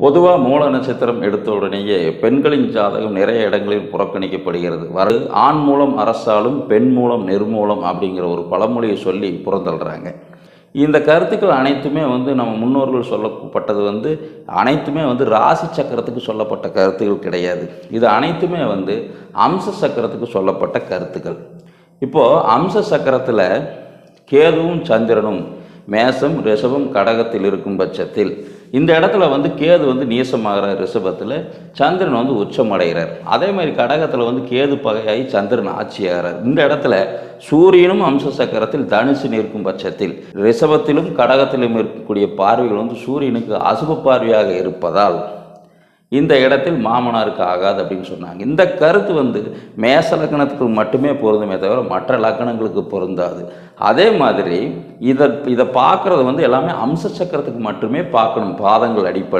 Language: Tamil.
பொதுவாக மூல நட்சத்திரம் எடுத்த உடனேயே பெண்களின் ஜாதகம் நிறைய இடங்களில் புறக்கணிக்கப்படுகிறது. ஆண் மூலம் அரசாலும் பெண் மூலம் நெருமூலம் அப்படிங்கிற ஒரு பழமொழியை சொல்லி புறந்தள்ளுறாங்க. இந்த கருத்துக்கள் அனைத்துமே நம்ம முன்னோர்கள் சொல்லப்பட்டது அனைத்துமே ராசி சக்கரத்துக்கு சொல்லப்பட்ட கருத்துக்கள் கிடையாது. இது அனைத்துமே அம்ச சக்கரத்துக்கு சொல்லப்பட்ட கருத்துக்கள். இப்போது அம்ச சக்கரத்தில் கேதுவும் சந்திரனும் மேசம் ரிஷபம் கடகத்தில் இருக்கும் பட்சத்தில் இந்த இடத்துல கேது நீசமாகிற ரிஷபத்தில் சந்திரன் உச்சமடைகிறார். அதே மாதிரி கடகத்தில் கேது பகையாகி சந்திரன் ஆட்சியாகிறார். இந்த இடத்துல சூரியனும் அம்ச சக்கரத்தில் தனுசு நிற்கும் பட்சத்தில் ரிஷபத்திலும் கடகத்திலும் இருக்கக்கூடிய பார்வைகள் சூரியனுக்கு அசுப பார்வையாக இருப்பதால் இந்த இடத்தில் மாமனாருக்கு ஆகாது அப்படின்னு சொன்னாங்க. இந்த கருத்து மேச லக்னத்துக்கு மட்டுமே பொருந்துமே தவிர மற்ற லக்னங்களுக்கு பொருந்தாது. அதே மாதிரி இதை பார்க்குறது எல்லாமே அம்ச சக்கரத்துக்கு மட்டுமே பார்க்கணும், பாதங்கள் அடிப்படை.